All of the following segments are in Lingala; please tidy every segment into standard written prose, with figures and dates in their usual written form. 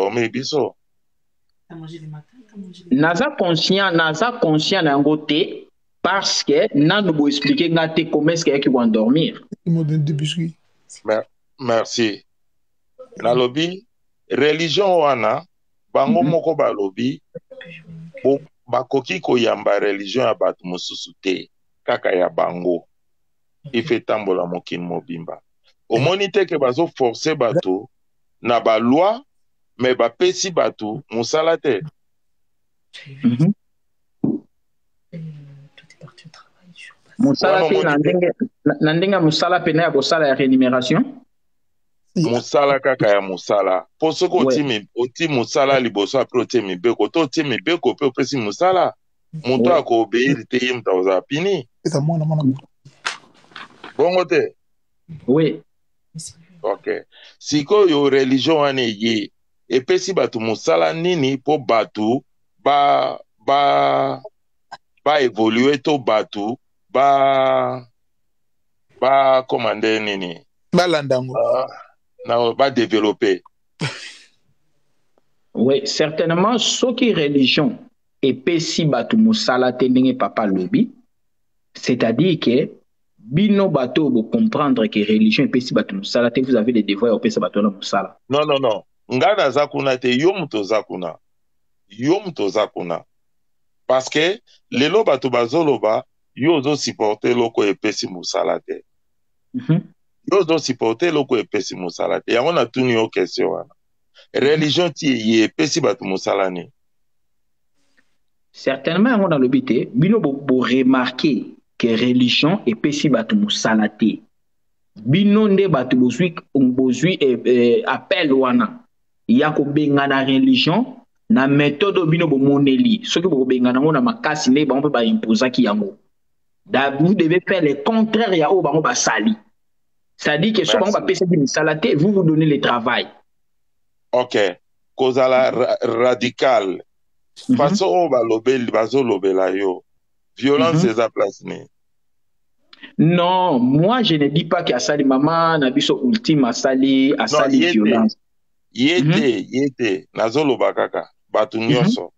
endormir biso. Naza conscient d'un côté parce que n'a nous expliquer ngate comment est-ce qu'il va endormir. Merci. Na lobby religion wana bango moko ba lobby bakoki koyamba religion ya bato mosusu te kaka ya bango ife tambola mokili mobimba. Omoni te ke bazo forcer bato na ba loi mais bapesi bato musala te. Musala pe na ndenga musala pe na ya kosala ya rémunération. Musala kaka ya musala. Po soko oti musala liboso apre oti mibeko. To oti mibeko pe opesi musala. Muto ako obeiri te ye muta oza pini. Bongo te? Oui. Ok. Sikoyo religion wane ye. Epesi batu musala nini po batu ba évoluer to batu ba komande nini? Balandango. Va développer. Oui, certainement, ce qui est religion et pesi batu musala tendenge papa lobby, c'est-à-dire que bino bato vous comprendre que religion et pesi batu musala te vous avez des devoirs au pesa batu na musala. Non non non, ngana zakuna te yom to zakuna. Yom to zakuna. Parce que lelo bato bazoloba yo zo supporter loko e pesi musala te. Yo zo supporter loko e pesi musala te. Yango na tuni yo question wana. Religion ti ye pesi batu musala ni. Certainement on a le bité bino bo remarquer que religion et pesi batu musala te. Bino nde batu bozui appel wana. Ya ko bengana religion na méthode bino bo moneli. Ce que bo bengana ngona makasi ne ba on peut ba imposer ki yango. Vous devez faire le contraire ya o ba ba sali. Ça dit que so ba pesi musala te vous donnez le travail. Ok, kozala radical. Façon on va lobel, bazo lobela yo. Violence eza place ni. Non, moi je ne dis pas que Asali maman na biso ultime asali violence. Yete, nazo loba kaka. Batu nyonso.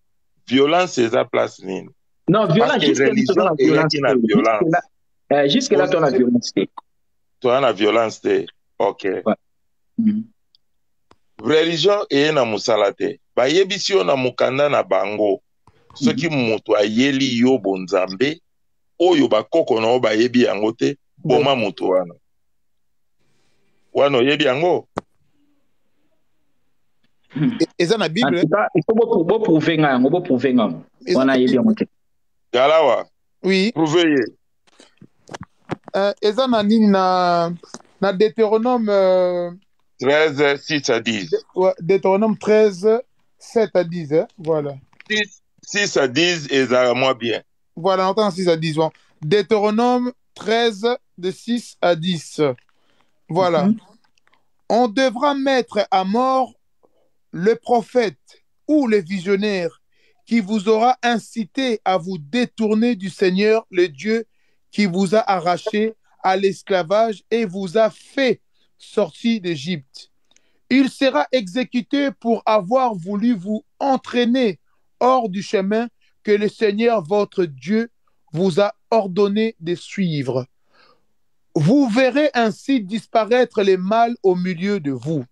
Violence eza place ni. Non, violence jusque là tu as la violence. Tu as la violence te. Ok. Religion eye na musala te. Ba yebisi yo na mukanda na bango. Soki mutu ayeli yo bonzambe, oyo bakoko na ba yebi yango te, boma mutu wana. Wana yebi yango. Eza na Bible. Il faut bo prouver ngo, bo prouver ngo. Wana yebi yango te. Galawa. Oui. Prouver ye. Eza na nini na Deutéronome 13, 6 à 10. Deutéronome 13, 7 à 10, hein? Voilà. 6 à 10 et ça moi bien. Voilà, on entend 6 à 10. Bon. Deutéronome 13, de 6 à 10. Voilà. On devra mettre à mort le prophète ou le visionnaire qui vous aura incité à vous détourner du Seigneur, le Dieu qui vous a arraché à l'esclavage et vous a fait sortir d'Égypte. Il sera exécuté pour avoir voulu vous entraîner hors du chemin que le Seigneur votre Dieu vous a ordonné de suivre. Vous verrez ainsi disparaître les mâles au milieu de vous.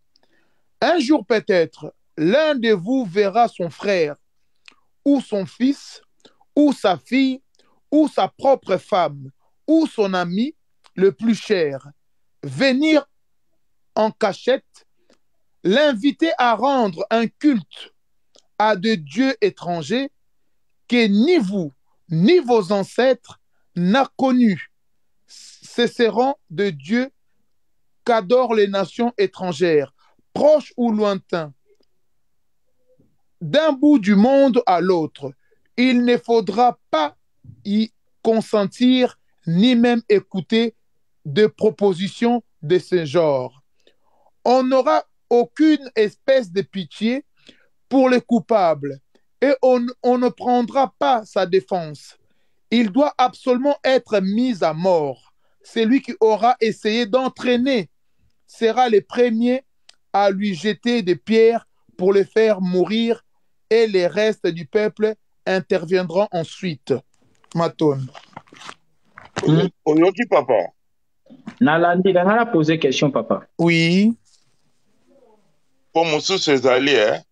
Un jour peut-être, l'un de vous verra son frère, ou son fils, ou sa fille, ou sa propre femme, ou son ami le plus cher, venir en cachette, l'inviter à rendre un culte à des dieux étrangers que ni vous, ni vos ancêtres n'a connu. Ce seront de dieux qu'adorent les nations étrangères, proches ou lointains. D'un bout du monde à l'autre, il ne faudra pas y consentir ni même écouter de propositions de ce genre. On n'aura aucune espèce de pitié pour les coupables et on ne prendra pas sa défense. Il doit absolument être mis à mort. Celui qui aura essayé d'entraîner sera le premier à lui jeter des pierres pour les faire mourir et les restes du peuple interviendront ensuite. Maton. Oyoki papa. Nalandi, nana poser question, papa. Oui. Pour Moussous ezali, hein?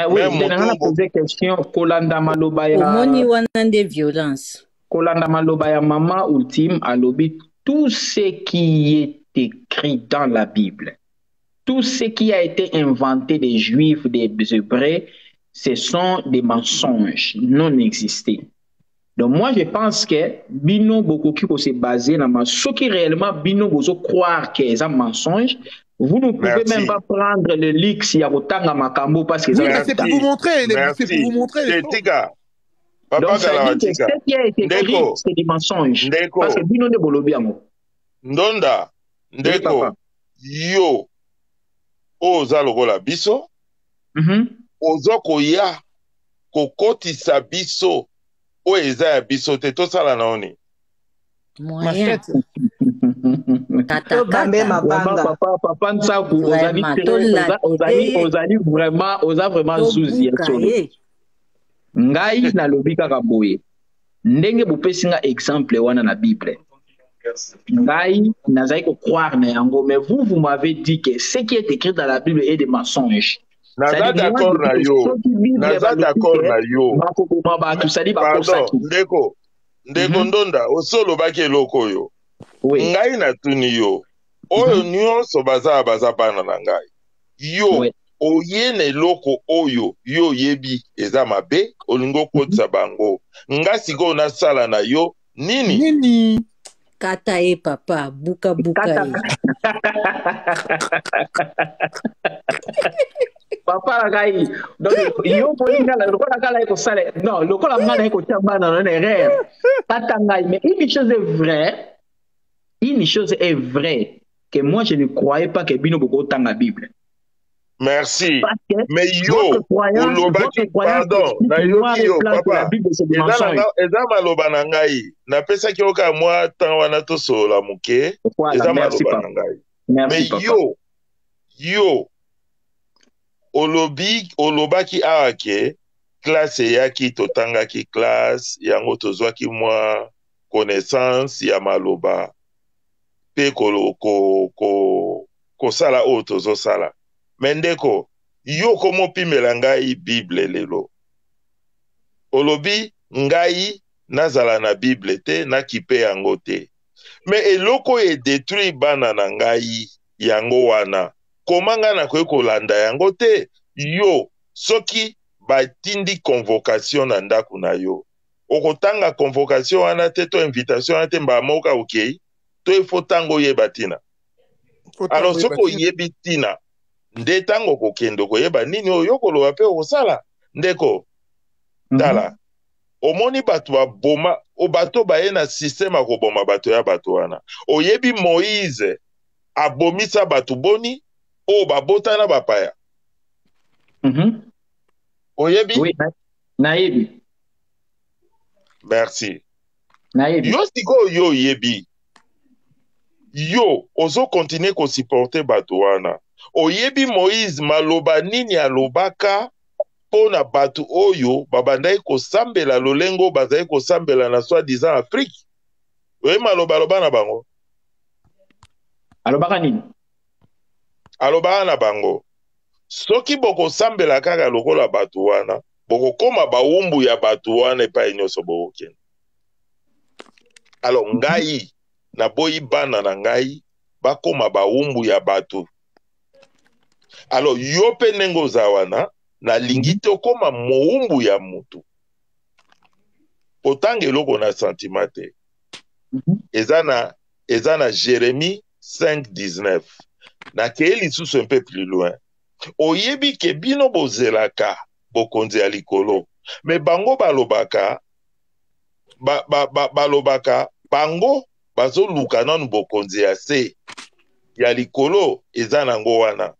Oui, nana poser question. Kolanda maloba ya. Omoni wana de violence. Kolanda maloba ya maman ultime alobi tout ce qui est écrit dans la Bible, tout ce qui a été inventé des Juifs, des Hébreux, ce sont des mensonges non existés. Donc moi, je pense que Bino Bokoki se baser dans ce qui réellement Bino Bozo croire que c'est un mensonge. Vous ne pouvez même pas prendre le lix Yarotanga Makambo parce que c'est pour vous montrer. C'est pour vous montrer les choses. Donc ça dit que ce qui a été écrit, c'est des mensonges. Parce que Bino ne Bolobiamo. Ndonda, Ndeko, yo, oza lokola biso, ozo koya, kokotisa biso, o eza ya biso te tosala na oni. Machette. Papa Nsaku, ozali vraiment souci. Ngai na lobi kaka boye. Ndenge bopesi nga exemple wana na Bible. Ngai nazali ko croire na yango, mais vous m'avez dit que ce qui est écrit dans la Bible est des mensonges. Naza d'accord na yo. Naza d'accord na yo. Pardon, Ndeko. Ndeko Ndonda, osolo baki eloko yo. Ngai na tuni yo. Oyo nyonso baza bana na ngai. Yo, oye na eloko oyo, yo yebi eza mabe, olingo kotisa bango. Nga siko na sala na yo, nini? Kata e papa, buka e. Papa gai, donc yo polinga la lokola kala eko sale. Non, lokola ngana eko chambana non erreur. Kata ngai, mais une chose est vraie que moi je ne croyais pas que Bino Boko tanga la Bible. Merci. Mais yo, olobaki pardon, na yo papa. Eza maloba na ngai. Na pesa ki oka moi tan wana to sola muke. Eza maloba na ngai. Mais yo olobaki awake classe yaki totangaki classe yango tozwaki moi connaissance ya maloba pe kosala oyo tozosala. Mendeko, yo komo pimela ngai Bible lelo. Olobi ngai nazala na Bible te na kipe yango te. Mais eloko e détruit bana na ngai yango wana. Komanga na kwe kolanda yango te. Yo, soki batindi convocation na ndaku na yo. Okotanga convocation wana te to invitation wana te mba moka okei. To efo tango yeba tina. Alors soko yebi tina. Nde tango kokendo koyeba nini oyo koloba pe okosala. Ndeko, tala. Omoni bato baboma, o bato baye na système akoboma bato ya bato wana. Oyebi Moïse abomisa bato boni, o babota na bapaya. Oyebi? Oui, nayebi. Merci. Nayebi. Yo siko yo oyebi. Yo, ozo continue ko supporter bato wana. Oyebi Moïse maloba nini alobaka pona batu oyo babandai kosambela lolengo bazai kosambela na soi-disant Afrique. Oye maloba na bango. Alobaka nini? Alobaka na bango. Soki boko sambela kaka lokola batu wana, boko koma baumbu ya batu wana epa inyoso boko kende. Alors ngai na boyi bana na ngai bakoma baumbu ya batu. Alors yo pe nengo za wana na lingi te okoma moumbu ya mutu. Otange loko na sentimate. Ezana Jérémie 5:19. Na keeli sous un peu plus loin. Oyebi ke bino bozelaka bokonzi ya likolo. Me bango balobaka balobaka bango bazoluka nanu bokonzi ya se ya likolo ezana ngo wana.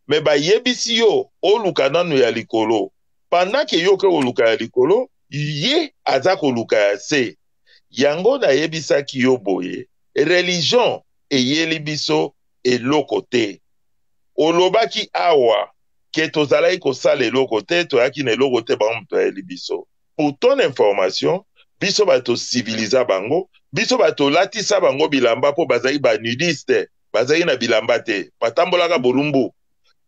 Me ba yebisi yo oluka nanu ya likolo. Pendant ke yo ke oluka ya likolo, ye aza koluka ya se. Yango na yebisaki yo boye, religion eyeli biso eloko te. Olobaki awa ke tozalaki kosala eloko te toyaki na eloko te bango moto ayeli biso. Pour ton information, biso bato civiliza bango, biso bato latisa bango bilamba po bazali ba nudiste, bazali na bilamba te, batambolaka bolumbu.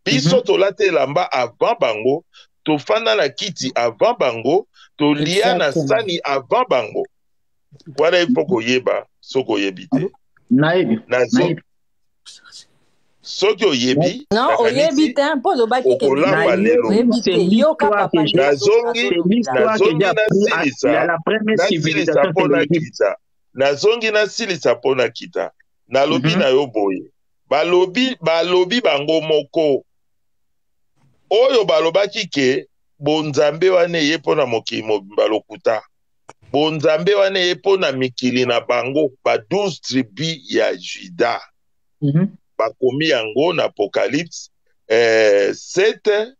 Biso tolate elamba avant bango, tofanda na kiti avant bango, tolia na sani avant bango. Wana ifo koyeba, soko yebi te. Naebi. Soki oyebi, non, oyebi te, mpo lobaki ke okolamba lelo. C'est l'histoire que j'ai. Nazongi Nasilisa la première civilisation pona kita. Nazongi nasilisa pona kita. Nalobi na yo boye. Balobi bango moko. Oyo balobaki ke bonzambe wane ye pona mokili mobimba lokuta. Bonzambe wane ye pona mikili na bango ba 12 tribus ya Juda. Bakomi yango na Apocalypse 7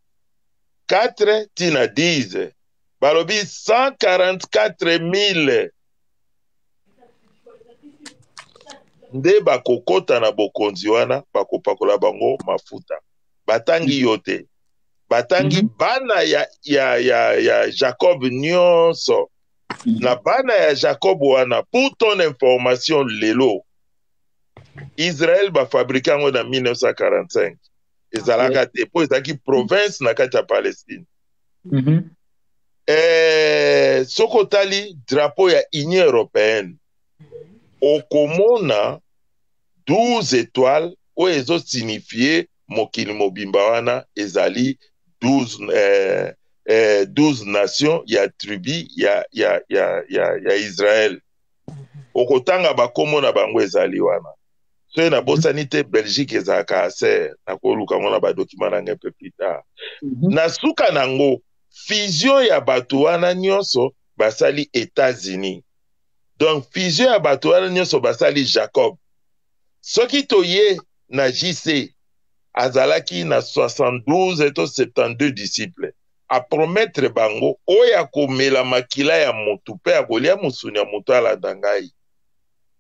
4 tina 10. Balobi 144,000 nde bakokota na bokonzi wana bakopakola bango mafuta. Batangi yote. Batangi bana ya Jacob nyonso. Na bana ya Jacob wana, pour ton information lelo, Israël ba fabriqué en 1945. Ezalaka te po ezaki province na kati ya Palestine. Sokotali drapeau ya Union européenne. Okomona 12 étoiles o ezo signifier mokili mobimba wana ezali 12 nations ya tribu ya Israël. Okotanga bakomona bango ezali wana. So na bosani te Belgique ezaka aser na koluka mona ba document na peu plus tard. Na suka nango fusion ya bato wana nyonso basali États-Unis. Donc fusion ya bato wana nyonso basali Jacob. Soki toye na JC azalaki na 72 et 72 disciples. A promettre bango oya komela makila ya motu pe akolia musuni ya motu ala dangai.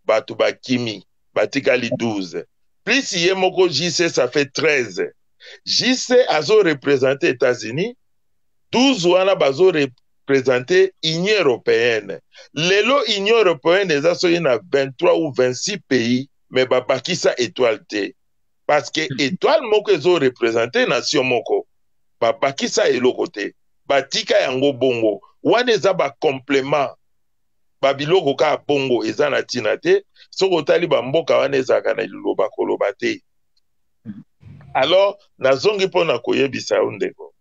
Bato bakimi batikali 12. Plus ye moko JC ça fait 13. JC azo représenter États-Unis, 12 wana bazo représenter Union européenne. Lelo Union européenne eza soki na 23 ou 26 pays, mais babakisa étoile te. Parce que étoile moko ezo représenter nation moko. Babakisa eloko te. Batika yango bongo. Wana eza ba complément. Babiloko ka bongo eza na tina te. Soko tali ba mboka wana ezaka na liloba koloba te. Alors, nazongi pona koyebisa yo ndeko.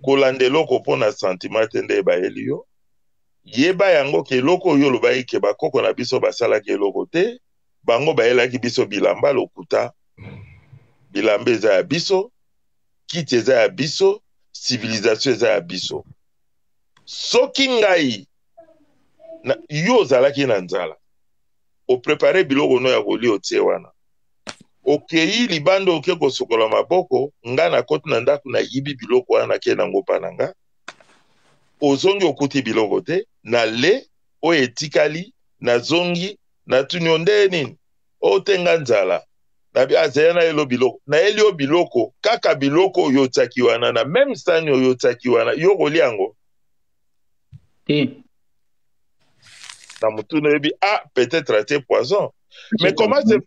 Kolanda eloko pona sentiment nde bayeli yo. Yeba yango ke eloko oyo lobai ke bakoko na biso basalaki eloko te. Bango bayelaki biso bilamba lokuta. Bilamba eza ya biso. Kiti eza ya biso. Civilisation eza ya biso. Soki ngai yo ozalaki na nzala. Oprepare biloko no ya kolia otie wana. Okei libando oke kosokola maboko, nga na koti na ndako na yibi biloko wana ke na ngopa na nga. Ozongi okuti biloko te, na le o etikali, na zongi, na tunyo nde nini. O tenga nzala. Na bi azaya na elo biloko. Na elio biloko, kaka biloko yotaki wana na même sani yotaki wana, yo kolia yango. Na mutu na yebi, peut-être até poison. Mais comment se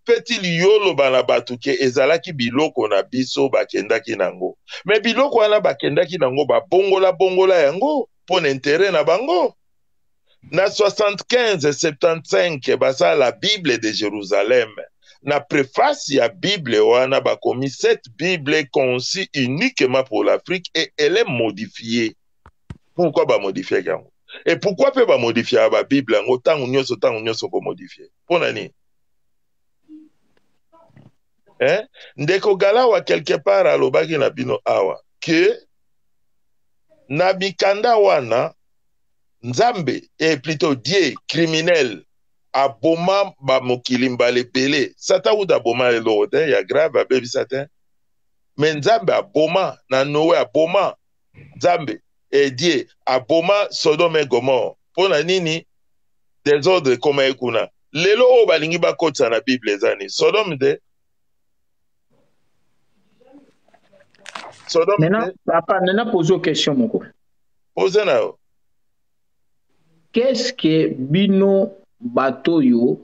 fait-il yolo bana batuke ezalaki biloko na biso bakendaki nango. Mais biloko wana bakendaki nango ba bongola yango pour l'intérêt na bango. Na 75-75 basa la Bible de Jérusalem. Na préface ya Bible wana bakomi cette Bible est conçue uniquement pour l'Afrique et elle est modifiée. Pourquoi ba modifier yango? Et pourquoi peut ba modifier ba Bible yango tango nyonso ko modifier? Pona ni? Ndeko Galawa quelque part alobaki na bino awa que na bikanda wana Nzambe et plutôt Dieu criminel aboma ba mokili mbale belé sata ou d'aboma le lote ya grave abebi satan mais Nzambe aboma na Noé aboma Nzambe et Dieu aboma Sodome et Gomorrhe pona nini désordre koma ekuna lelo o balingi bakotsa na Bible ezani Sodome de Maintenant, papa, maintenant, pose une question, mon copain. Posez là. Qu'est-ce que Bino Batoyo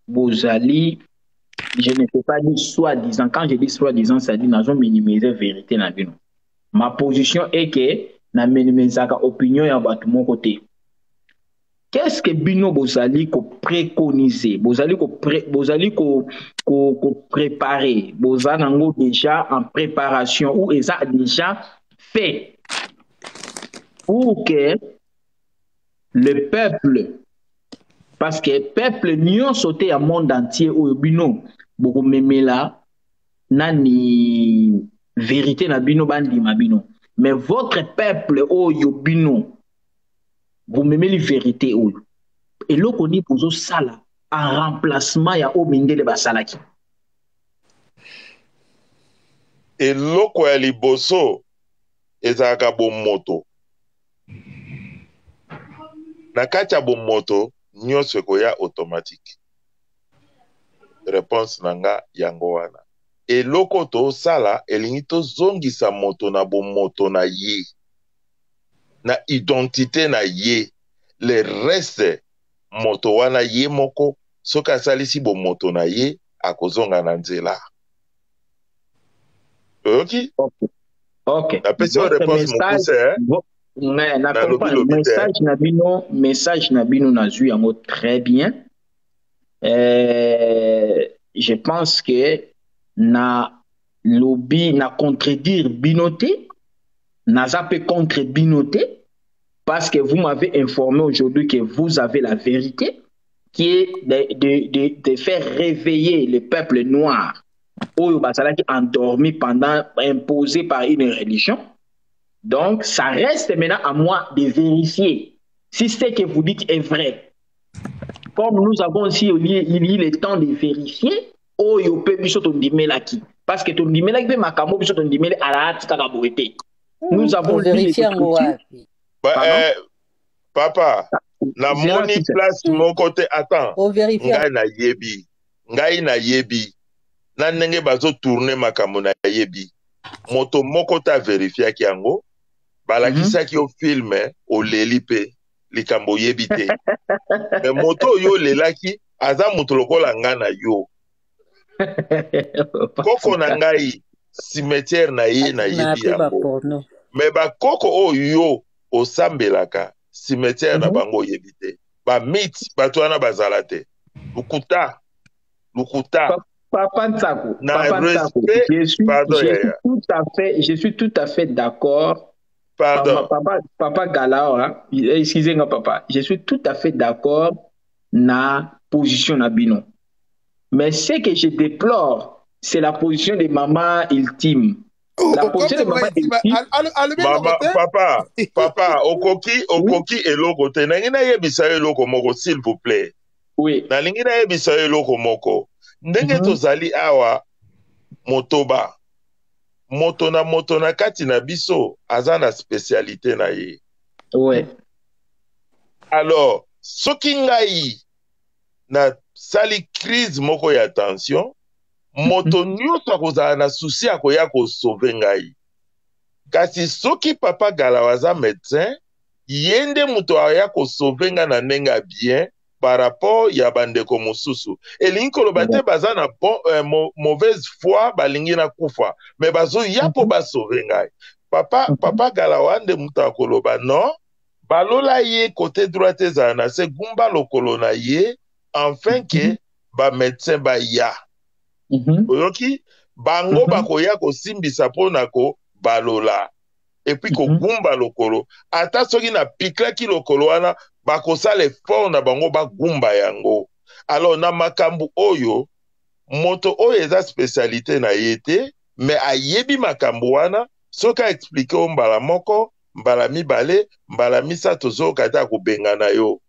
Bozali, je ne peux pas dire soi-disant, quand je dis soi-disant, ça dit nous minimiser la vérité dans Bino. Ma position est que na minimiser l'opinion ya batu mon côté. Qu'est-ce que Bino Bozali ko préconiser, Bozali ko préparer, Bozali nango déjà en préparation ou ça déjà fait pour que le peuple, parce que le peuple n'y sauté à monde entier au bino beaucoup memela nani vérité na bino bandi ma bino, mais votre peuple au bino vous m'aimez la vérité ou et là qu'on dit pour sala en remplacement ya au mindele basalaki et loko ya liboso ezaka bomoto na kati ya bomoto nyonso ekoya automatique. Réponse nanga yango wana eloko tosala elingi tozongisa moto na bomoto na ye na identité na ye, le reste moto wana ye moko soki asalisi bomoto na ye akozonga na nzela. Oyoki? Ok. Napesi yo réponse mokuse, na comprendre message na bino nazwi yango très bien. Je pense que na lobby na contredire binoté naza peut contre binoté parce que vous m'avez informé aujourd'hui que vous avez la vérité qui est de faire réveiller le peuple noir oyo bazalaki endormi pendant imposé par une religion. Donc ça reste maintenant à moi de vérifier si ce que vous dites est vrai. Comme nous avons aussi il le temps de vérifier oyo pe biso tondimela ki parce que tondimela ki pe makambo biso tondimela ala tika boité. Nous avons vérifié en papa na moni place mon côté attends ngai na yebi na ndenge bazo tourner makambo na yebi moto moko ta vérifier ki yango balakisa ki o film o leli pe likambo yebi te mais moto yo lelaki aza moto lokola nga na yo koko na ngai cimetière na ye na yebi yango mais bakoko oyo osambelaka cimetière na bango yebi te ba mythe bato wana bazala te lukuta Papa Ntsako, je suis tout à fait d'accord. Pardon. Papa Galaora, excusez-moi papa, je suis tout à fait d'accord na position na bino. Mais ce que je déplore, c'est la position de maman ultime. La position de maman ultime. Papa, okoki eloko te. Na ngina yebisa eloko moko s'il vous plaît. Oui. Na ngina yebisa eloko moko. Ndenge tozali awa motoba. Moto na kati na biso aza na spécialité na ye. Ouais. Alors, soki ngai na sali crise moko ya tension, moto nyonso akozala na souci akoya kosauve ngai. Kasi soki papa Galawa aza médecin, yende moto aya kosauve nga na ndenge bien par rapport ya bandeko mosusu. Elingi koloba te baza na mauvaise foi balingi na kufa, mais bazo ya po basauve ngai. Papa Galawa nde moto akoloba non, balola ye côté droit ezala na se gumba lokolo na ye enfin que ba médecin ba ya. Oyoki bango bakoya kosimbisa pona ko balola et puis ko gumba lokolo ata soki na piklaki lokolo wana bakosala effort na bango bagumba yango. Alors na makambu oyo moto oyo eza spécialité na ye te mais ayebi makambu wana soki expliquer o mbala moko mbala mibale mbala misato zoka ta kubengana yo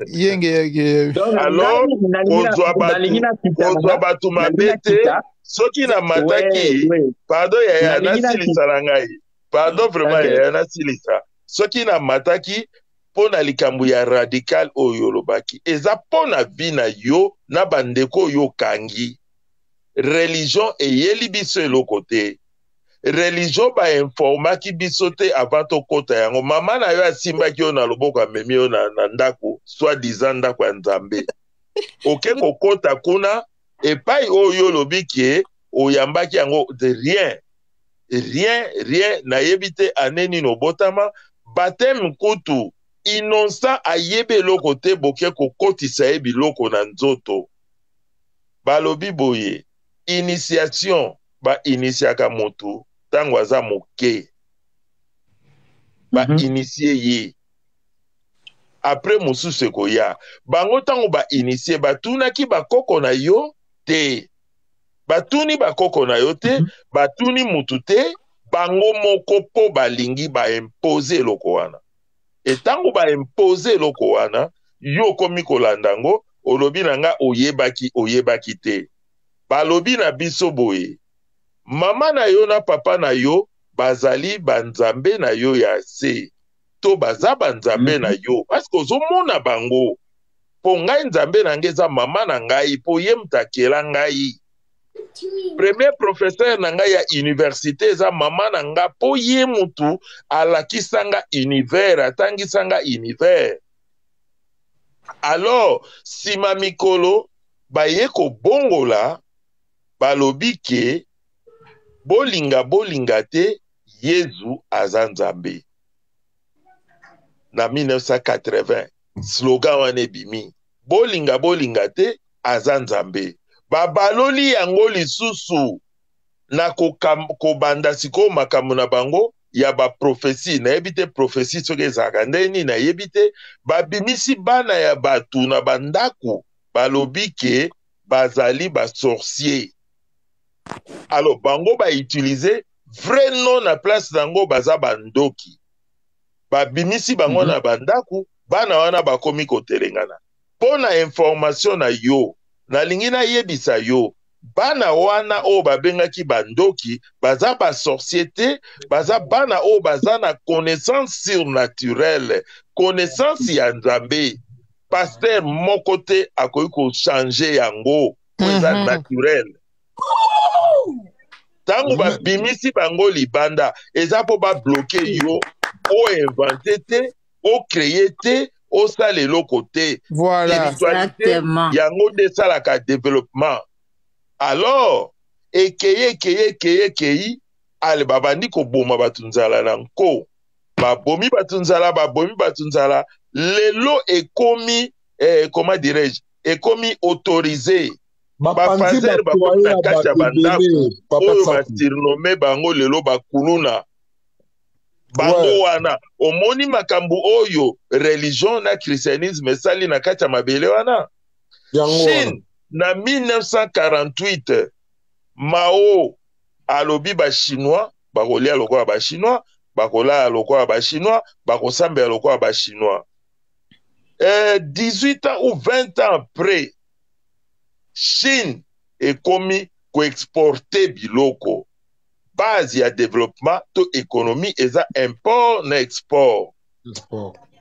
yenge alors kozwa bato mabe te soki na mataki pardon yaya nasilisa na ngai pardon vraiment yaya nasilisa soki na mataki pona likambo ya radical oyo lobaki eza pona vi na yo na bandeko yo kangi religion eyeli biso eloko te religion bainformaki biso te avant tokota yango mama na yo asimbaki yo na loboko amemi yo na ndako soi-disant ndako ya nzambe oke kokota kuna epai oyo lobi ke oyambaki yango de rien nayebi te aneni nobotama bateme kutu innocent ayebe eloko te boke kokotisa ye biloko na nzoto balobi boye initiation bainitiaka motu ntango aza moke bainitie ye apres mosusu ekoya bango ntango bainitie batunaki bakoko na yo te batuni bakoko na yo te batuni mutu te bango moko po balingi baimpose eloko wana etango baimpose eloko wana yo komi kolanda ngo olobi na nga oyebaki te balobi na biso boye mama na yo na papa na yo bazali banzambe na yo ya se to baza banzambe na yo parce que ozomona bango po ngai nzambe na ngai eza mama na ngai po ye mutakela ngai premier professeur na ngai ya université eza mama na nga po ye mutu alakisanga univers atangisanga univers alors sima mikolo baye kobongola balobi ke bolinga te Yezu aza nzambe na 1980 slogan wana ebimi bolinga te aza nzambe babaloli yango lisusu na kobanda sikoyo makambo na bango ya baprofesi nayebi te profesi soki ezalaka ndeni nayebi te babimisi bana ya batu na bandako balobi ke bazali basorcier alors bango bautilize vrai nom na place nango baza bandoki babimisi bango na bandako bana wana bakomi kotelengana mpo na information na yo nalingi nayebisa yo bana wana oyo babengaki bandoki baza basorcier te baza bana oyo baza na connaissance surnaturelle connaissance ya nzambe paster moko te akoki kochange yango po eza naturel ntango babimisi bango libanda eza mpo babloke yo oinvente te ocreye te osala eloko te spiritualité yango nde esalaka développement alors ekei ale babandi koboma bato nzala na nko babomi bato nzala lelo ekomi comment dirais-je ekomi autorisé bapanzer bakomi na kati ya bandako oyo basurnome bango lelo bakuluna bango wana omoni makambo oyo religion na christianisme esali na kati ya mabele wana Chine na 1948 Mao alobi bachinois bakolia lokola bachinois bakolala lokola bachinois bakosambela lokola bachinois 18 ans ou 20 ans après Chine ekomi koexporte biloko base ya développement to économie eza import na export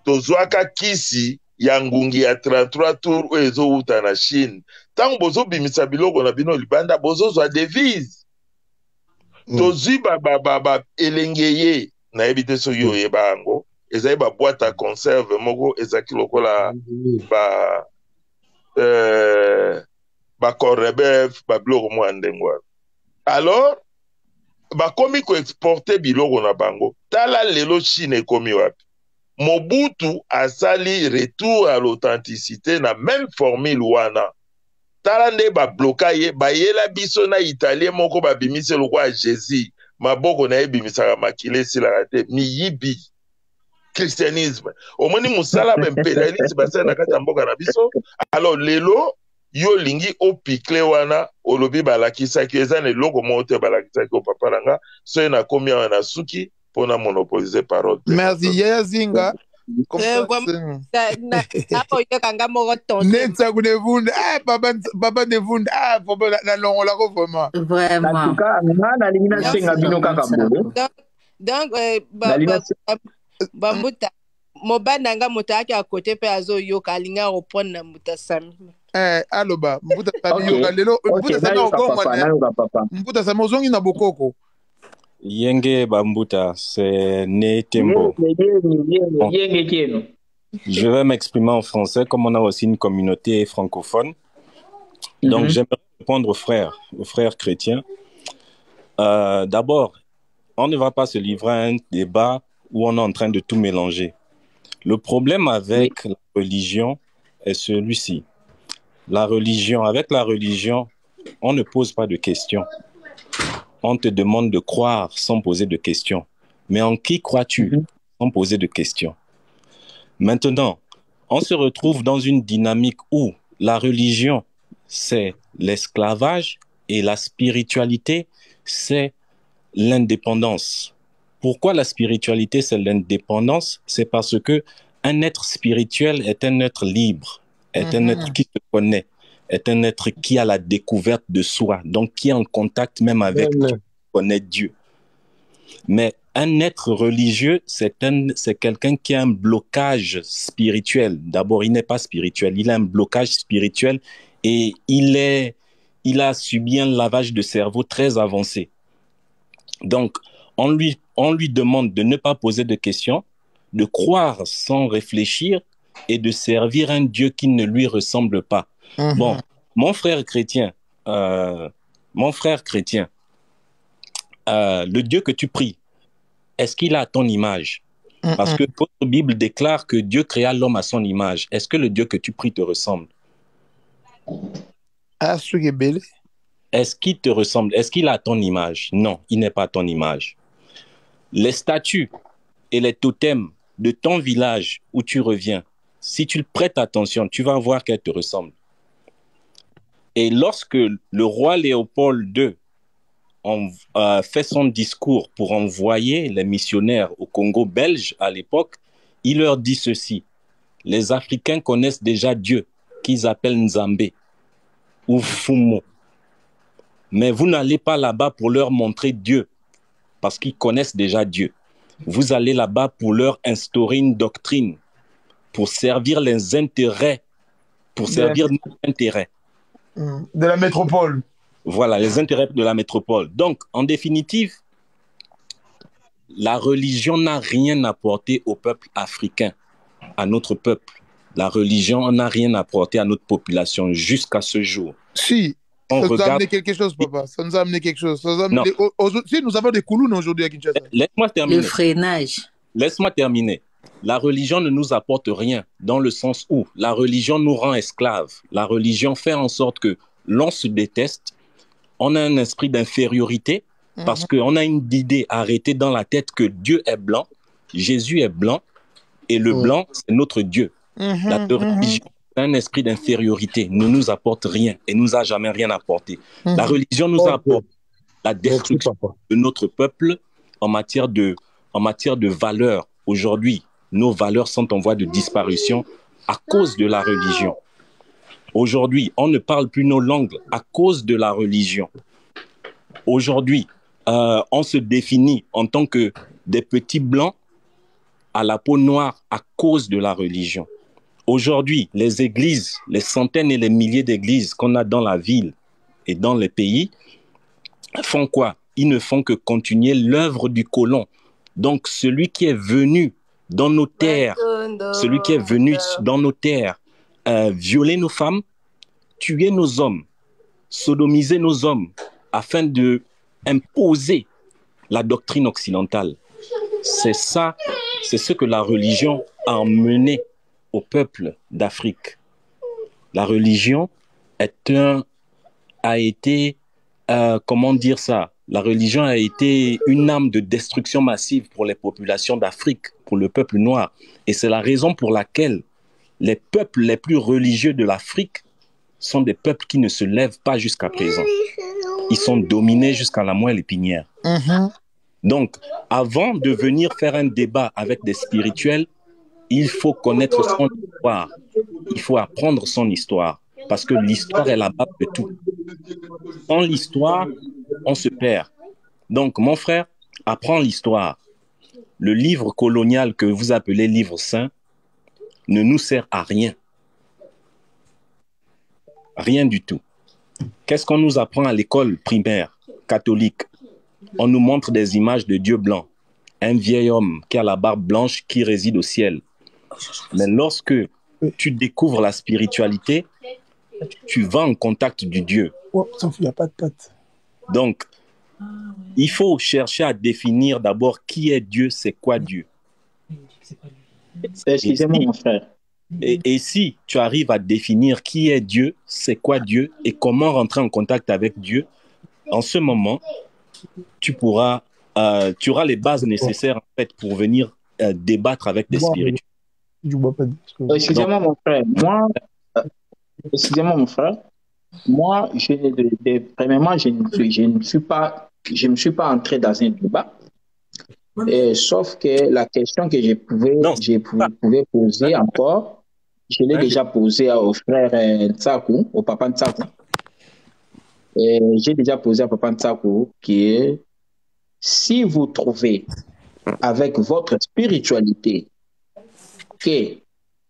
tozwaka kisi ya ngungi ya 33 tour oyo ezowuta na Chine ntango bozobimisa biloko na bino libanda bozozwa devise tozwi elenge ye nayebi te soki oyeba yango ezali baboîte à conserve moko ezalaki lokola bacornebef babiloko mwa ndenge wana alors bakomi koexporte biloko na bango tala lelo Chine ekomi wapi Mobutu asali retour à l'authenticité na même formule wana tala nde babloka ye bayela biso na italien moko babimise lokola Jésus maboko na ye bimisaka makile esilaka te miyibi christianisme omoni mosala baimpérialiste basala na kati ya mboka na biso alors lelo yo lingi opikle wana olobi balakisaki eza na eloko moko te balakisaki o papa nanga soki nakomi awa na suki mpona monopoliser parole te merci Yaya Zinga netsaku nevunda papa nevunda nalongolako vraiment en tout cas nga nalingi nasenga bino kaka boye donc bambuta Mobanda motaki à côté pe azo yoka alinga reprendre na mutasami. Aloba, mbuta sami Ok. yoka lelo, Ok, mbuta sami nayoka ogongo papa, ne. nayoka papa. Mbuta sami ozongi na bokoko. Yenge Bambuta, c'est Né Tembo. Yenge kieno. Je vais m'exprimer en français, comme on a aussi une communauté francophone. Donc, j'aimerais répondre aux frères chrétiens. D'abord, on ne va pas se livrer à un débat où on est en train de tout mélanger. Le problème avec la religion est celui-ci. Avec la religion, on ne pose pas de questions. On te demande de croire sans poser de questions. Mais en qui crois-tu sans poser de questions? Maintenant, on se retrouve dans une dynamique où la religion, c'est l'esclavage et la spiritualité, c'est l'indépendance. Pourquoi la spiritualité, c'est l'indépendance? C'est parce que un être spirituel est un être libre, est un être qui se connaît, est un être qui a la découverte de soi, donc qui est en contact même avec Dieu, qui connaît Dieu. Mais un être religieux, c'est quelqu'un qui a un blocage spirituel. D'abord, il n'est pas spirituel, il a un blocage spirituel et il a subi un lavage de cerveau très avancé. Donc, on lui demande de ne pas poser de questions, de croire sans réfléchir et de servir un Dieu qui ne lui ressemble pas. Bon, mon frère chrétien, le Dieu que tu pries, est-ce qu'il a ton image? Parce que votre Bible déclare que Dieu créa l'homme à son image. Est-ce que le Dieu que tu pries te ressemble? Est-ce qu'il te ressemble? Est-ce qu'il a ton image? Non, il n'est pas ton image. Les statues et les totems de ton village où tu reviens, si tu prêtes attention, tu vas voir qu'elles te ressemblent. Et lorsque le roi Léopold II fait son discours pour envoyer les missionnaires au Congo belge à l'époque, il leur dit ceci: les Africains connaissent déjà Dieu, qu'ils appellent Nzambé ou Fumo. Mais vous n'allez pas là-bas pour leur montrer Dieu, parce qu'ils connaissent déjà Dieu. Vous allez là-bas pour leur instaurer une doctrine, pour servir les intérêts, pour servir nos intérêts. De la métropole. Voilà, les intérêts de la métropole. Donc, en définitive, la religion n'a rien apporté au peuple africain, à notre peuple. La religion n'a rien apporté à notre population jusqu'à ce jour. Si, ça nous a amené quelque chose, papa. Ça nous a amené quelque chose. Ça nous a amené si, nous avons des Koulounes aujourd'hui à Kinshasa. Laisse-moi terminer. Le freinage. Laisse-moi terminer. La religion ne nous apporte rien, dans le sens où la religion nous rend esclaves. La religion fait en sorte que l'on se déteste, on a un esprit d'infériorité, parce qu'on a une idée arrêtée dans la tête que Dieu est blanc, Jésus est blanc, et le blanc, c'est notre Dieu. La religion, c'est un esprit d'infériorité, ne nous apporte rien, et nous a jamais rien apporté. La religion nous apporte la destruction de notre peuple en matière de valeurs. Aujourd'hui, nos valeurs sont en voie de disparition à cause de la religion. Aujourd'hui, on ne parle plus nos langues à cause de la religion. Aujourd'hui, on se définit en tant que des petits blancs à la peau noire à cause de la religion. Aujourd'hui, les églises, les centaines et les milliers d'églises qu'on a dans la ville et dans les pays, font quoi? Ils ne font que continuer l'œuvre du colon. Donc, celui qui est venu dans nos terres, violer nos femmes, tuer nos hommes, sodomiser nos hommes, afin de imposer la doctrine occidentale. C'est ça, c'est ce que la religion a emmené au peuple d'Afrique. La religion a été, comment dire ça? La religion a été une arme de destruction massive pour les populations d'Afrique, pour le peuple noir. Et c'est la raison pour laquelle les peuples les plus religieux de l'Afrique sont des peuples qui ne se lèvent pas jusqu'à présent. Ils sont dominés jusqu'à la moelle épinière. Donc, avant de venir faire un débat avec des spirituels, il faut connaître son histoire. Il faut apprendre son histoire. Parce que l'histoire est la base de tout. Sans l'histoire, on se perd. Donc, mon frère, apprends l'histoire. le livre colonial que vous appelez livre saint ne nous sert à rien. Rien du tout. Qu'est-ce qu'on nous apprend à l'école primaire catholique? On nous montre des images de Dieu blanc, un vieil homme qui a la barbe blanche qui réside au ciel. Mais lorsque tu découvres la spiritualité, tu vas en contact du Dieu. Oh, sauf qu'il n'y a pas de patte. Donc, il faut chercher à définir d'abord qui est Dieu, c'est quoi Dieu. Excusez-moi, mon frère. Et si tu arrives à définir qui est Dieu, c'est quoi Dieu et comment rentrer en contact avec Dieu, en ce moment, tu auras les bases nécessaires en fait, pour venir débattre avec des spirituels. Excusez-moi, mon frère. Excusez-moi, mon frère. Moi, premièrement, je ne suis pas entré dans un débat. Sauf que la question que je pouvais poser encore, je l'ai déjà posée au frère Ntsakou, au papa Ntsakou. J'ai déjà posé à papa Ntsakou qui est, si vous trouvez avec votre spiritualité que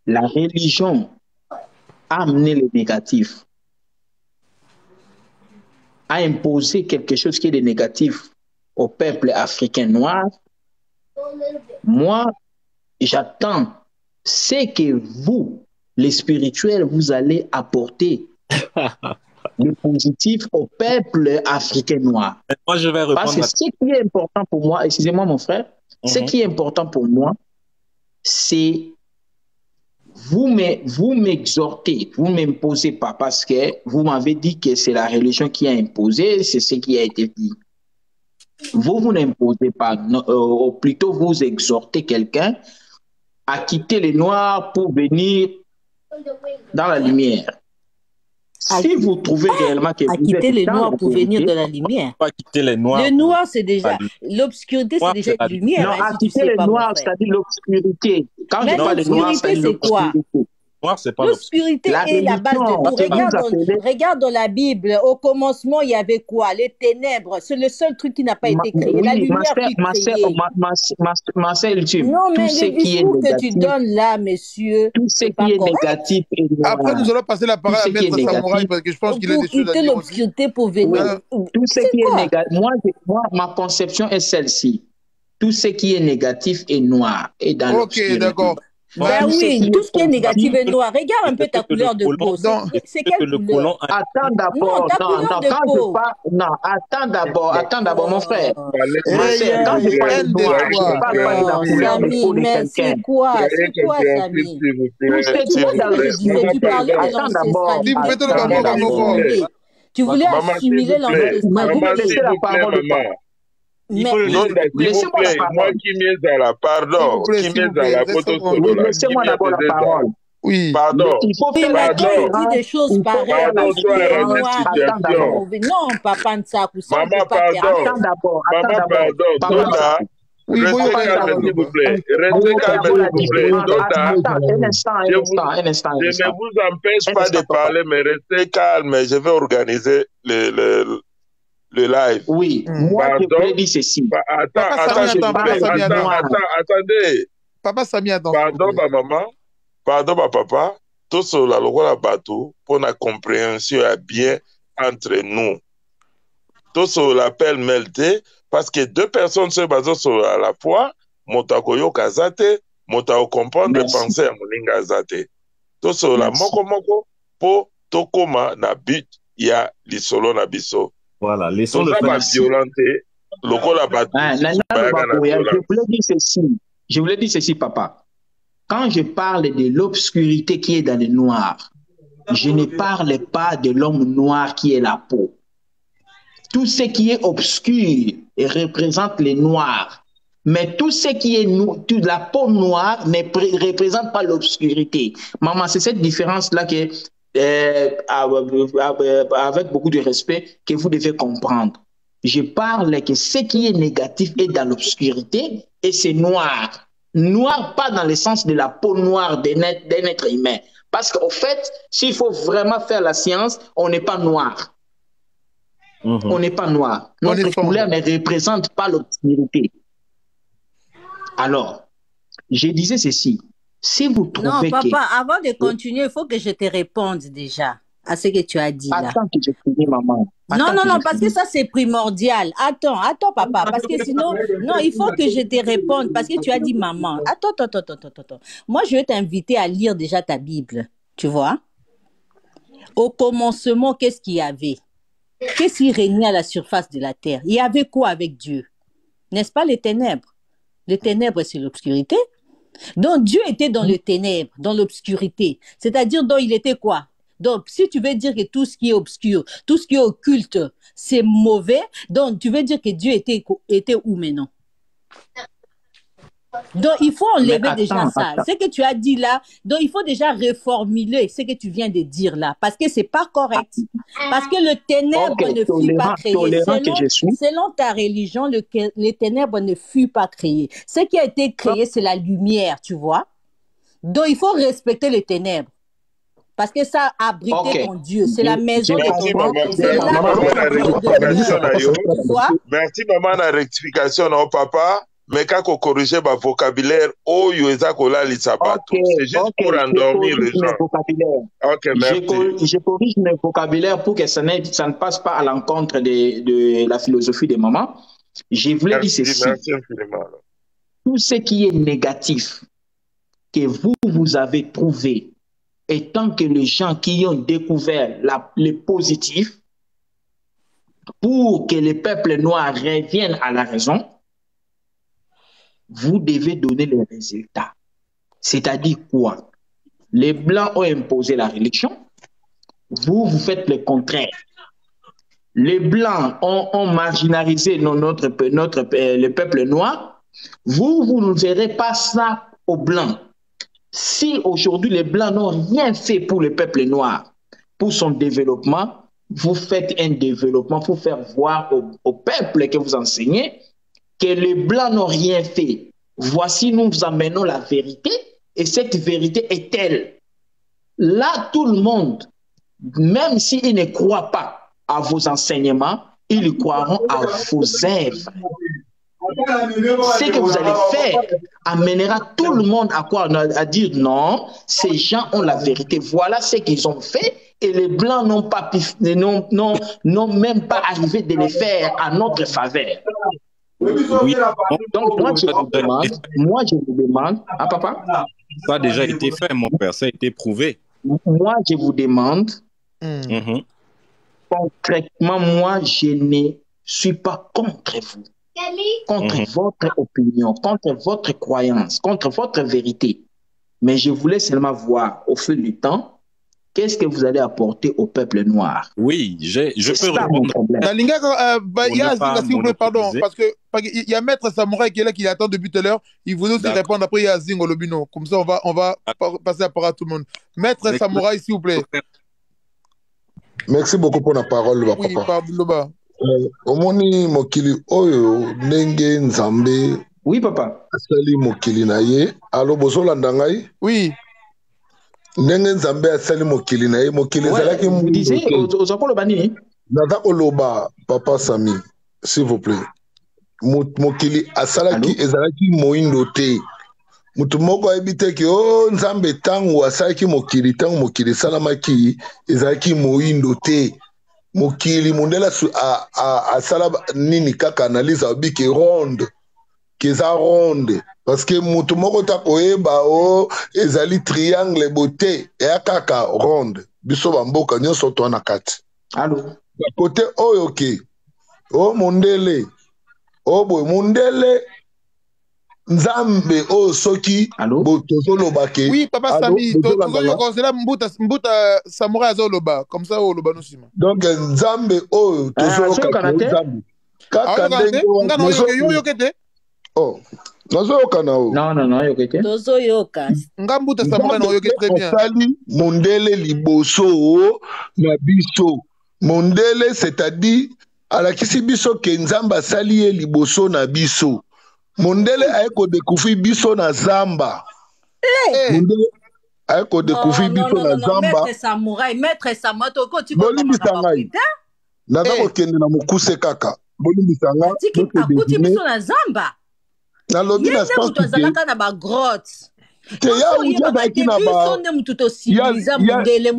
la religion a amené le négatif, a imposé quelque chose qui est de négatif au peuple africain noir, moi, j'attends ce que vous, les spirituels, vous allez apporter de positif au peuple africain noir. Moi, je vais répondre. Parce que ce qui est important pour moi, excusez-moi mon frère, ce qui est important pour moi, c'est vous m'exhortez, vous m'imposez pas parce que vous m'avez dit que c'est la religion qui a imposé, c'est ce qui a été dit. Vous n'imposez pas, plutôt vous exhortez quelqu'un à quitter les noirs pour venir dans la lumière. Si vous trouvez réellement que à quitter les noirs pour venir dans la lumière. Pas quitter les noirs. Le noir, c'est déjà l'obscurité, c'est déjà une lumière. Non, à quitter les noirs, c'est-à-dire l'obscurité. Quand je parle de noir, c'est quoi? L'obscurité est la base de tout. Regarde dans la Bible, au commencement, il y avait quoi? Les ténèbres. C'est le seul truc qui n'a pas été créé. La lumière fut créée. Non, mais le discours que tu donnes là, monsieur, tout ce qui est négatif. Après, nous allons passer la parole à Maître Samouraï parce que je pense qu'il a des choses à dire. L'obscurité pour venir. Tout ce qui est négatif. Moi, ma conception est celle-ci. Tout ce qui est négatif est noir. Et dans l'obscurité. Ok, d'accord. Ben oui, tout ce qui est négatif est noir. Regarde un peu ta couleur de peau. C'est quelle couleur? Attends d'abord. Attends d'abord, mon frère. Quand je parle de noir, je ne parle pas de la couleur de peau de quelqu'un. C'est quoi, Samy? Tu parlais de l'ancestralité. Tu voulais assimiler l'ancestralité. Vous me laissez la parole. Laissez-moi la parole. Moi qui m'ai à la pardon, qui m'ai à la photo. Laissez-moi d'abord la parole. Oui. Pardon. Il faut faire la dit des choses pareilles. Non, papa Ntsakou. Maman, pardon. Attends d'abord. Dota, restez calme, s'il vous plaît. Restez calme, s'il vous plaît. Dota, un instant. Je ne vous empêche pas de parler, mais restez calme. Je vais organiser le live. Oui, moi je voulais dire ceci. Attendez. Papa Samy, attends. Pardon, ma maman. Pardon, ma papa. Tout cela, le roi bateau, pour la compréhension est bien entre nous. Tout cela l'appelle melter parce que deux personnes se basent sur la foi. Motakoyo kazate, motako comprendre et penser à moninga zate. Tout cela, moko, po tokoma na but, il y a l'isolo na biso. Voilà, laissons le Je voulais dire ceci, papa. Quand je parle de l'obscurité qui est dans le noir, je ne parle pas de l'homme noir qui est la peau. Tout ce qui est obscur représente les noirs. Mais tout ce qui est la peau noire ne représente pas l'obscurité. Maman, c'est cette différence-là que avec beaucoup de respect, que vous devez comprendre. Je parle que ce qui est négatif est dans l'obscurité et c'est noir. Noir, pas dans le sens de la peau noire d'un être humain. Parce qu'au fait, s'il faut vraiment faire la science, on n'est pas noir. On n'est pas noir. Notre couleur ne représente pas l'obscurité. Alors, je disais ceci. Si vous trouvez non, papa, avant de continuer, il faut que je te réponde déjà à ce que tu as dit là. Attends que je finis, maman. Non, parce que ça, c'est primordial. Attends, papa, parce que sinon, non, il faut que je te réponde, parce que tu as dit maman. Attends. Moi, je vais t'inviter à lire déjà ta Bible, tu vois. Au commencement, qu'est-ce qu'il y avait? Qu'est-ce qui régnait à la surface de la terre? Il y avait quoi avec Dieu? N'est-ce pas les ténèbres? Les ténèbres, c'est l'obscurité. Donc, Dieu était dans les ténèbres, dans l'obscurité. C'est-à-dire, donc, il était quoi? Donc, si tu veux dire que tout ce qui est obscur, tout ce qui est occulte, c'est mauvais, donc tu veux dire que Dieu était où maintenant? Donc, il faut enlever déjà ça. Ce que tu as dit là, donc il faut déjà reformuler ce que tu viens de dire là, parce que c'est pas correct. Parce que le ténèbre ne fut pas créé. Selon ta religion, les ténèbres ne fut pas créé. Ce qui a été créé, c'est la lumière, tu vois. Donc, il faut respecter les ténèbres. Parce que ça a abrité ton Dieu. C'est la maison de ton Dieu. Merci, maman, la rectification, non, papa. Mais quand on corrige le vocabulaire, c'est juste pour endormir les gens. Okay, je corrige le vocabulaire pour que ça ne passe pas à l'encontre de la philosophie de maman. Je voulais dire ceci. Tout ce qui est négatif que vous avez trouvé, et tant que les gens qui ont découvert le positif, pour que le peuple noir revienne à la raison, vous devez donner les résultats. C'est-à-dire quoi? Les Blancs ont imposé la religion, vous faites le contraire. Les Blancs ont marginalisé le peuple noir, vous ne verrez pas ça aux Blancs. Si aujourd'hui les Blancs n'ont rien fait pour le peuple noir, pour son développement, vous faites un développement pour faire voir au peuple que vous enseignez que les Blancs n'ont rien fait. Voici, nous vous amenons la vérité, et cette vérité est telle. Là, tout le monde, même s'ils ne croient pas à vos enseignements, ils croiront à vos œuvres. Ce que vous allez faire amènera tout le monde à dire non, ces gens ont la vérité. Voilà ce qu'ils ont fait, et les Blancs n'ont même pas arrivé de le faire à notre faveur. Oui. Donc, moi, je vous demande, ah papa? Ça a déjà été fait, mon père, ça a été prouvé. Moi, je vous demande, concrètement, moi, je ne suis pas contre vous, contre votre opinion, contre votre croyance, contre votre vérité. Mais je voulais seulement voir, au fil du temps, qu'est-ce que vous allez apporter au peuple noir? Oui, je peux répondre. S'il vous plaît, pardon, parce qu'il y a Maître Samouraï qui est là, qui attend depuis tout à l'heure. Il voulait aussi répondre. Après, il y a Zingo Lobino. Comme ça, on va passer la parole à tout le monde. Maître Samouraï, s'il vous plaît. Merci beaucoup pour la parole, papa. Oui, pardon. Omoni mokili oyo ndenge nzambe. Oui, papa. Asali mokili na ye. Allo bozolanda ngai? Oui. Ndenge nzambe asali mokili na ye, mokili ezalaki naza koloba papa Sami, s'il vous plaît. Mokili asalaki ezalaki moindo te. Mutu moko ayebi te ke nzambe ntango asalaki mokili, ntango mokili esalamaki ezalaki moindo te. Mokili mundela asala nini kaka analyse abi ke ronde, keza ronde. Parce que mutu moko ta koyeba ezali triangle beauté eya kaka ronde. Biso bamboka nyonso to na kati. Allô. Côté oyo ke mundele boy mundele nzambe soki tozoloba ke. Oui, papa Sami, tozoloba mbuta Samouraï azoloba comme ça oloba nosima. Donc nzambe tozoloba nzambe kaka ndenge yo kete. Nazoyoka na o. Non, yokete. Tozoyoka. Ngambuta Samouraï no yoke très bien. Sali mondele liboso na biso. Mondele, c'est-à-dire alakisi biso ke nzamba sali ye liboso na biso. Mondele ayeko découvrir biso na zamba. Mondele ayeko découvrir biso na zamba. Maître Samouraï toko tu bolimbisa ngai. Naza kokende na mokuse kaka. Bolimbisa ngai. Akuti biso na zamba. Na lobby na space. Tozalaka na ba grotte. Te ya uja da kina ba. Mondele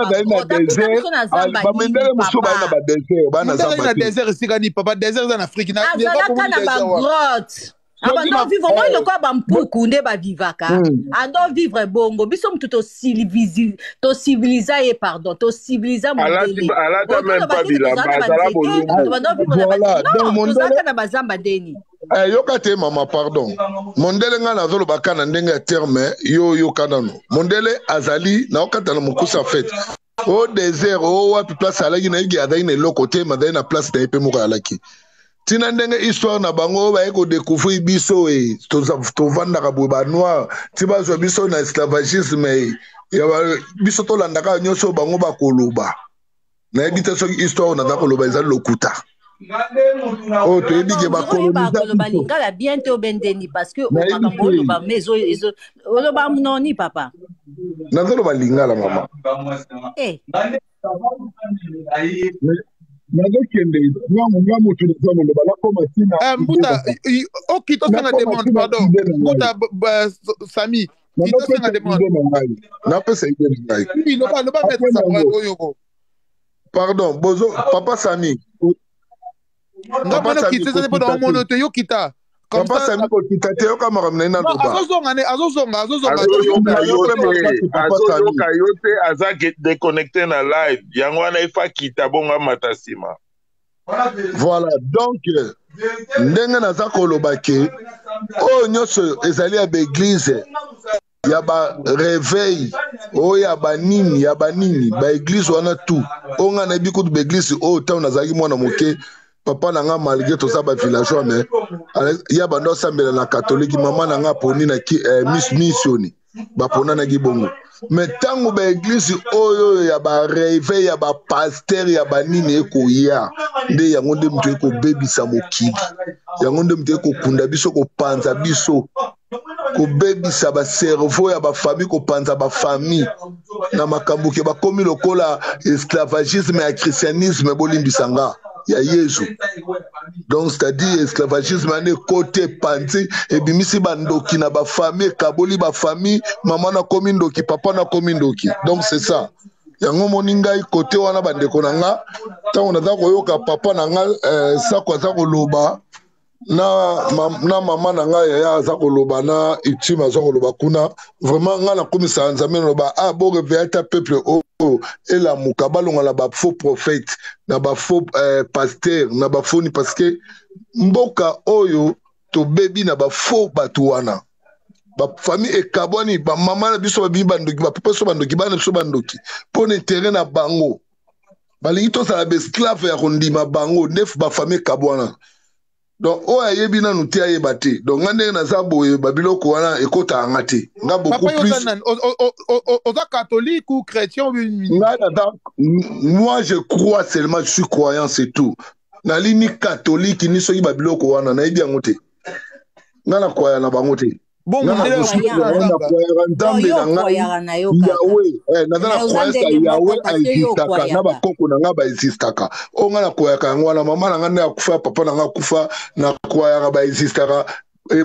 da ina désert. Ba Mondele muso ba ina ba désert, ba na zamba. Mondele na désert sikani papa, désert na Afrique na. Azalaka na ba grotte. Abandon vivre moi le quoi bampuku nde ba vivaka. Andon vivre bongo. Biso mtu to civilisa et pardon, to civilisa mondele. Alata même pas bilamba, azala bolungu. Voilà, donc mondele na bazamba deni. Yoka te mama pardon. Mondele nga na zolo bakana ndenge terme yo kanano. Mondele azali na okata na mukusa fete. Au désert au wapi place alaki na yiki adai na loko te madai na place na epe muka alaki. Tina ndenge histoire na bango ba eko découvrir biso e to vanda ka boba noir tiba zo biso na esclavagisme ya biso to landaka nyoso bango ba koloba na ebite so histoire na koloba ezali lokuta oh to ebike ba koloba lingala bientôt bendeni parce que o ba mezo oloba mnoni papa na koloba lingala mama Mbuta, qui te fait la demande, pardon. Mbuta, Sami, qui te fait la demande. Pardon, Bozo, Papa Sami. Papa Sami, Papa Sami, déconnecté na live. Yangwana ifa kita bonga matasima. Voilà, donc ndenge naza koloba ke o nyoso ezali ya l'église ya ba réveil o ya banini ba église wana tout onga na biku de église o ta nazaki mwana moke papa nanga malgré tout ça ba villageois mais ya bando sambela na catholique mama nanga poni na ki missioni ba pona na gibongo mais tango ba église oyo ya ba réveil ya ba pasteur ya banini ekoya nde yango nde mtu eko bebisa mokili yango nde mtu eko kunda biso ko panza biso ko bebisa ba cerveau ya ba famille ko panza ba famille na makambo ke ba komi lokola esclavagisme ya christianisme bolimbisanga ya Yesu. Donc c'est-à-dire esclavagisme ane côté panzi et bimisi bandoki na ba famille kaboli ba famille maman na komi ndoki papa na komi ndoki. Donc c'est ça. Yango moninga côté wana bandeko nanga tango na koyoka papa nanga sako za koloba na mama nanga ya za koloba na itima za koloba kuna vraiment nga na komisa nzambe loba bo réveiller ta peuple et la mukabalonga la ba faux prophète na ba faux pasteur na ba faux ni parce que mboka oyo to bebi na ba faux batuana ba famille e kaboni ba mama na biso ba bibandoki ba papa so bandoki ba na so bandoki pour intérêt na bango bali to sa ba esclave ya kondima bango nef ba famille kabwana. Donc o ayebi na nuti ayebate donc ngande na zabo babiloko wana ekota angate nga beaucoup plus oza catholique ou chrétien moi je crois seulement je suis croyant c'est tout na lini catholique ni soki babiloko wana na yebi yango te nga na kwaya na bango te bon Yahweh existaka na bakoko na nga ba existaka o nga na kwayaka yango wana mama na nga nde akufa papa na nga kufa na kwayaka ba existaka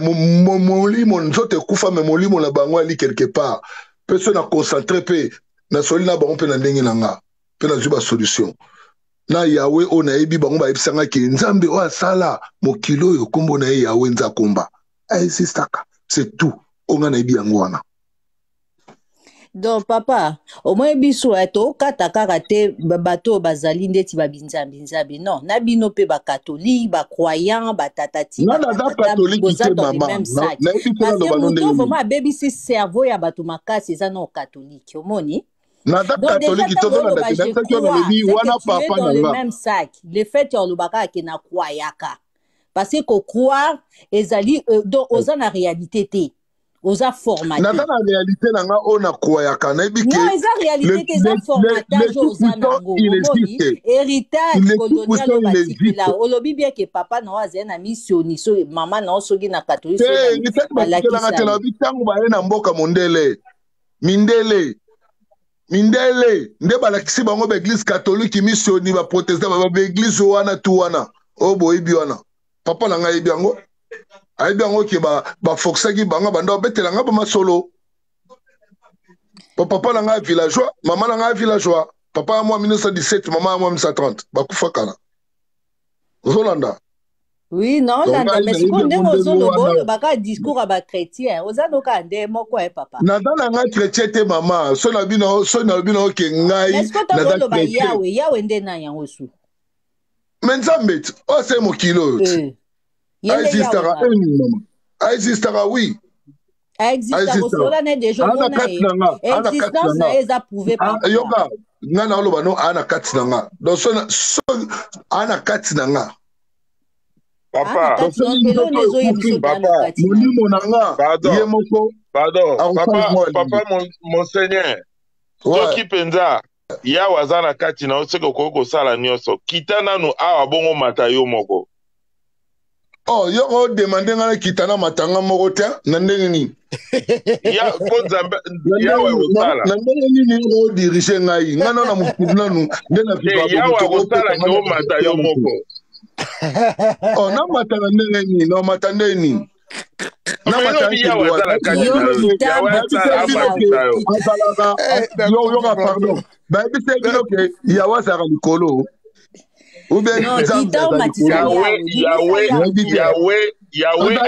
molimo nzoto ekufa me molimo na bango ali quelque part pe so na concentré pe na soli na bango pe na ndenge na nga pe na zwi ba solution na Yahweh o na yebi bango ba yebisanga ke nzambe o asala mokili oyo kombo na ye Yahweh nzakomba existaka. C'est tout. On a bien wana. Donc papa, au moins biso eto kata karate bato bazali ndeti ba binzambi non, na bino pe ba catholique, ba croyant, ba tatati. Non, na catholique c'est maman. Parce que muto vraiment baby si cerveau ya bato makasi eza non catholique. Omoni? Na catholique to na date na ça na lebi wana papa na le même sac. Le fait ya lubaka ke na croyaka. Parce que croire ezali donc oza na réalité te oza formaté na réalité nanga ona croyaka na ebike non eza réalité te eza formatage oza nango héritage colonial basipila olobi bien que papa na oza na mission so mama na soki na catholique so la tela bitango ba na mboka mondele mindele nde balakisi bango ba église catholique missioni ba protestant ba église wana tu wana o boyebi wana papa na ngai biango Aïe bien, ok, força qui banga banda betelanga ba solo. Papa langa villageois, maman langa villageois. Papa à moi 1917, maman à moi 1930. Bakufa kala. Zolanda. Oui, non, Landa, mais si on est au baka discours à chrétien, aux anoka de moko papa. Nada langa chrétien te maman, so na bino ke ngai. Est-ce que tu as dit Yahweh ndena yango su? Menzambet, oh c'est mon kilo. Existara maman. Existara oui. Existence est approuvée par yoga ngana oloba no ana katinanga donc so ana katinanga papa papa monseigneur soki mpenza yawe aza na kati na yo soki okoki kosala nyonso kita nanu awa bongo mata yo moko oh yo odemande nga na kita na matanga moko te na ndenge nini ya po nzambe yawe kosala na ndenge nini yo odirige ngai nga na mokili nanu nde na yawe akosala ke omata yo moko oh na mata na ndenge nini na mata ndenge nini yoka pardon bayebisa bino ke yawe azalaka likolo Yahweh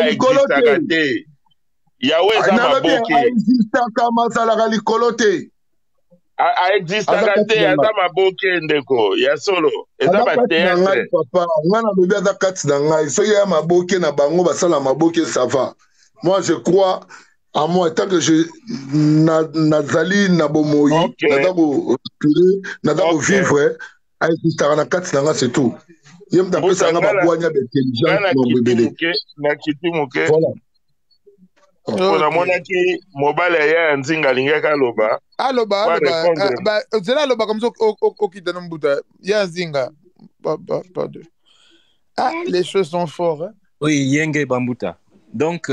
existaka te. Yahweh eza maboke. Existaka mazalaka likolo te. Existaka te aza maboke ndeko ya solo. Eza ba théâtre. Papa, ngana lobi aza kati na ngai. Soki ya maboke na bango basala maboke ça va. Moi je crois à moi tant que je nazali na bomoi, nadako respirer, nadako vivre. Existara na kati na nga c'est tout. Yem ta pesa nga babwanya d'intelligence no bebele. Na kiti muke. Voilà. Ona monaki mobile ya nzinga lingaka loba. Aloba zela loba comme ça okita no mbuta ya nzinga. Pas de. Ah, les choses sont fortes. Hein? Oui, yenge bambuta. Donc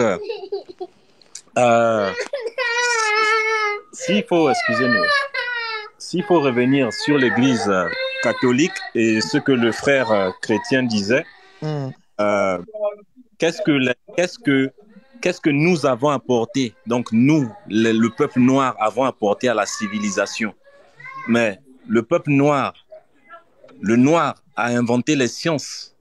s'il faut, excusez-moi, s'il faut revenir sur l'église catholique et ce que le frère chrétien disait, qu'est-ce que nous avons apporté, donc nous, le peuple noir, avons apporté à la civilisation. Mais le peuple noir, le noir a inventé les sciences,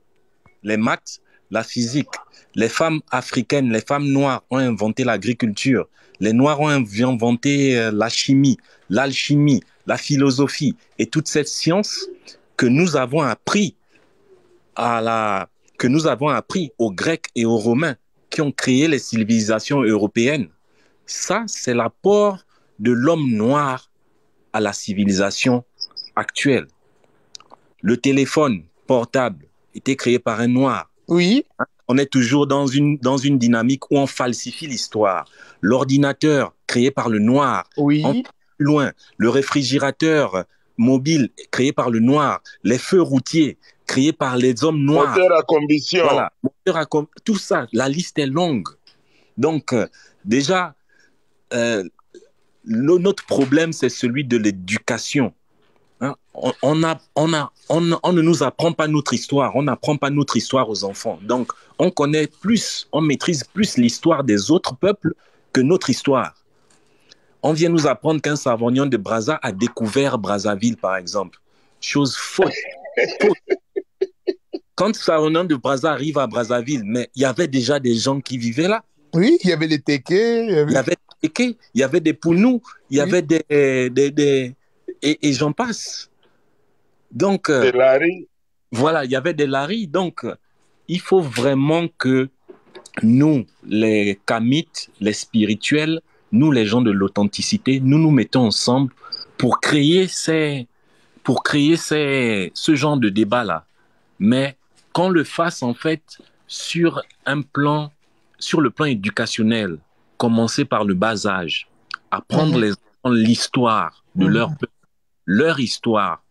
les maths, la physique. Les femmes africaines, les femmes noires ont inventé l'agriculture. Les noirs ont inventé la chimie, l'alchimie, la philosophie et toute cette science que nous avons appris aux Grecs et aux Romains qui ont créé les civilisations européennes. Ça, c'est l'apport de l'homme noir à la civilisation actuelle. Le téléphone portable était créé par un noir. Oui. On est toujours dans une dynamique où on falsifie l'histoire. L'ordinateur créé par le noir. Oui. On va plus loin. Le réfrigérateur mobile créé par le noir. Les feux routiers créés par les hommes noirs. Moteur à combustion. Voilà. Tout ça, la liste est longue. Donc, déjà, notre problème, c'est celui de l'éducation. Hein? On ne nous apprend pas notre histoire, on n'apprend pas notre histoire aux enfants. Donc, on connaît plus, on maîtrise plus l'histoire des autres peuples que notre histoire. On vient nous apprendre qu'un Savognon de Brazza a découvert Brazzaville, par exemple. Chose fausse. Quand Savognon de Brazza arrive à Brazzaville, mais il y avait déjà des gens qui vivaient là. Oui, il y avait les Tékés. Il y avait des Pounous, il y avait des et j'en passe. Donc, voilà, il y avait des Laris. Donc, il faut vraiment que nous, les kamites, les spirituels, nous, les gens de l'authenticité, nous nous mettons ensemble pour créer ce genre de débat-là. Mais qu'on le fasse, en fait, sur le plan éducationnel, commencer par le bas âge, apprendre les enfants l'histoire de leur histoire,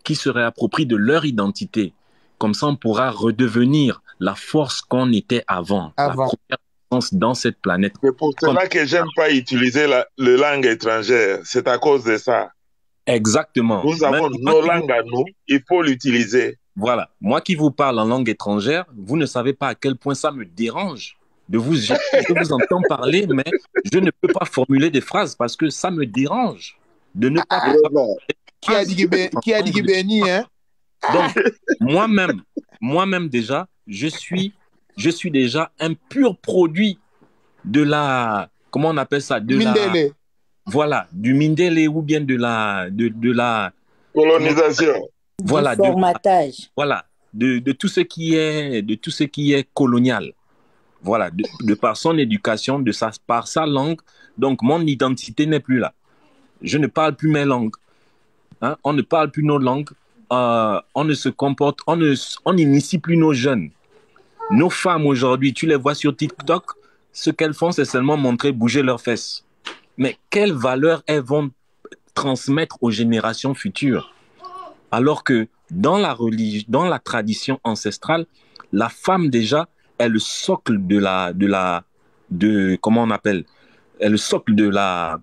qui se réapproprie de leur identité. Comme ça, on pourra redevenir la force qu'on était avant. La première puissance dans cette planète. C'est pour cela que j'aime pas utiliser la langue étrangère. C'est à cause de ça. Exactement. Nous avons nos langues à nous, il faut l'utiliser. Voilà. Moi qui vous parle en langue étrangère, vous ne savez pas à quel point ça me dérange. je vous entends parler, mais je ne peux pas formuler des phrases parce que ça me dérange de ne pas pouvoir... Qui a dit que Béni, hein? Donc, moi-même déjà, je suis déjà un pur produit de la... Comment on appelle ça? De Mindele. Voilà, du Mindele ou bien de la colonisation. Voilà, du formatage. Voilà, de tout ce qui est colonial. Voilà, de par son éducation, par sa langue. Donc, mon identité n'est plus là. Je ne parle plus mes langues. Hein? On ne parle plus nos langues. On ne se comporte, on n'initie plus nos jeunes. Nos femmes aujourd'hui, tu les vois sur TikTok, ce qu'elles font, c'est seulement montrer, bouger leurs fesses. Mais quelle valeur elles vont transmettre aux générations futures? Alors que dans la tradition ancestrale, la femme déjà est le socle comment on appelle, est le socle de la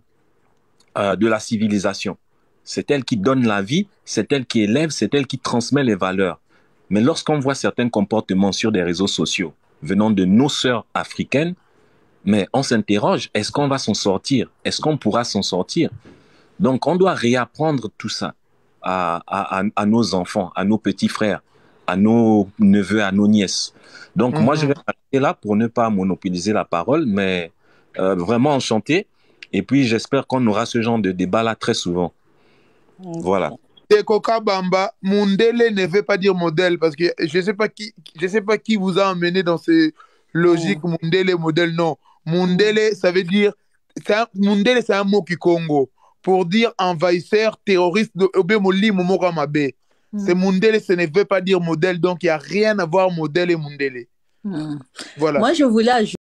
civilisation. C'est elle qui donne la vie, c'est elle qui élève, c'est elle qui transmet les valeurs. Mais lorsqu'on voit certains comportements sur des réseaux sociaux venant de nos sœurs africaines, mais on s'interroge, est-ce qu'on va s'en sortir? Est-ce qu'on pourra s'en sortir? Donc, on doit réapprendre tout ça à nos enfants, à nos petits frères, à nos neveux, à nos nièces. Donc, moi, je vais arrêter là pour ne pas monopoliser la parole, mais vraiment enchanté. Et puis, j'espère qu'on aura ce genre de débat-là très souvent. Voilà. Koka Bamba, Mundele ne veut pas dire modèle, parce que je ne sais pas qui vous a emmené dans ces logiques, Mundele, modèle, non. Mundele, ça veut dire, Mundele, c'est un mot qui Congo, pour dire envahisseur, terroriste, c'est Mundele, ça ne veut pas dire modèle, donc il n'y a rien à voir modèle et Mundele. Voilà. Moi, je voulais ajouter